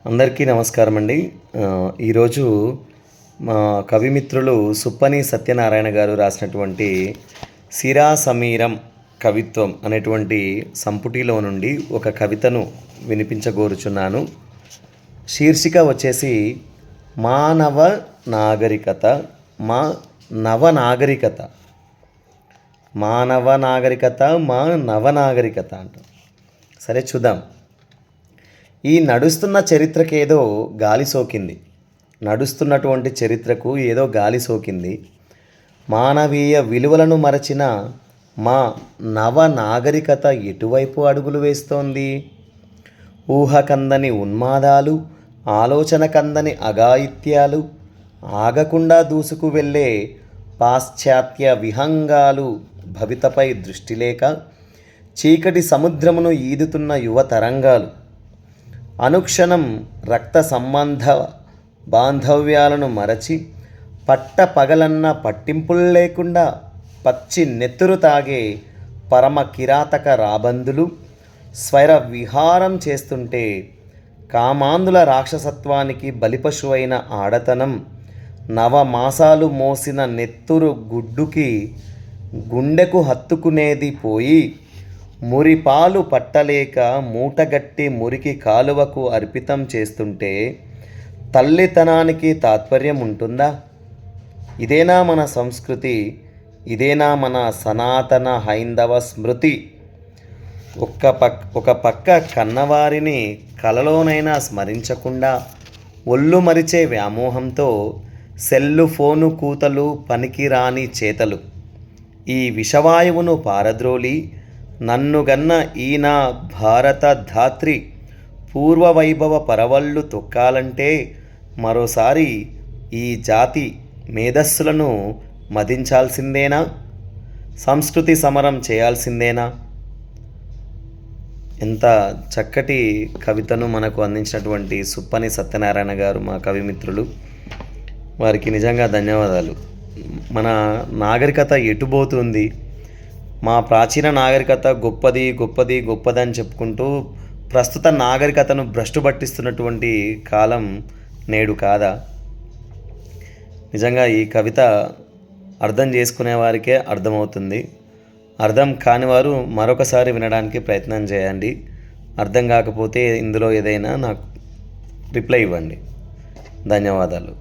అందరికీ నమస్కారం అండి. ఈరోజు మా కవిమిత్రులు సుప్పని సత్యనారాయణ గారు రాసినటువంటి సిరా సమీరం కవిత్వం అనేటువంటి సంపుటిలో నుండి ఒక కవితను వినిపించగోరుచున్నాను. శీర్షిక వచ్చేసి మానవ నాగరికత. మా నవనాగరికత మానవ నాగరికత మా నవనాగరికత అంట. సరే చూద్దాం. ఈ నడుస్తున్న చరిత్రకు ఏదో గాలి సోకింది. నడుస్తున్నటువంటి చరిత్రకు ఏదో గాలి సోకింది. మానవీయ విలువలను మరచిన మా నవనాగరికత ఎటువైపు అడుగులు వేస్తోంది? ఊహకందని ఉన్మాదాలు, ఆలోచన కందని అఘాయిత్యాలు, ఆగకుండా దూసుకు వెళ్ళే పాశ్చాత్య విహంగాలు, భవితపై దృష్టి లేక చీకటి సముద్రమును ఈదుతున్న యువ తరంగాలు, అనుక్షణం రక్త సంబంధ బాంధవ్యాలను మరచి పట్ట పగలన్న పట్టింపులు లేకుండా పచ్చి నెత్తురు తాగే పరమ కిరాతక రాబందులు స్వైర విహారం చేస్తుంటే కామాంధుల రాక్షసత్వానికి బలిపశువైన ఆడతనం, నవమాసాలు మోసిన నెత్తురు గుడ్డుకి గుండెకు హత్తుకునేది పోయి మురిపాలు పట్టలేక మూటగట్టి మురికి కాలువకు అర్పితం చేస్తుంటే తల్లితనానికి తాత్పర్యం ఉంటుందా? ఇదేనా మన సంస్కృతి? ఇదేనా మన సనాతన హైందవ స్మృతి? ఒక పక్క కన్నవారిని కలలోనైనా స్మరించకుండా ఒళ్ళు మరిచే వ్యామోహంతో సెల్లు ఫోను కూతలు, పనికిరాని చేతలు, ఈ విషవాయువును పారద్రోలి నన్నుగన్న ఈనా భారత ధాత్రి పూర్వవైభవ పరవళ్ళు తొక్కాలంటే మరోసారి ఈ జాతి మేధస్సులను మదించాల్సిందేనా? సంస్కృతి సమరం చేయాల్సిందేనా? ఎంత చక్కటి కవితను మనకు అందించినటువంటి సుప్పని సత్యనారాయణ గారు మా కవిమిత్రులు, వారికి నిజంగా ధన్యవాదాలు. మన నాగరికత ఎటుపోతుంది? మా ప్రాచీన నాగరికత గొప్పది గొప్పది గొప్పదని చెప్పుకుంటూ ప్రస్తుత నాగరికతను భ్రష్టు పట్టిస్తున్నటువంటి కాలం నేడు కాదా? నిజంగా ఈ కవిత అర్థం చేసుకునే వారికే అర్థమవుతుంది. అర్థం కాని వారు మరొకసారి వినడానికి ప్రయత్నం చేయండి. అర్థం కాకపోతే ఇందులో ఏదైనా నాకు రిప్లై ఇవ్వండి. ధన్యవాదాలు.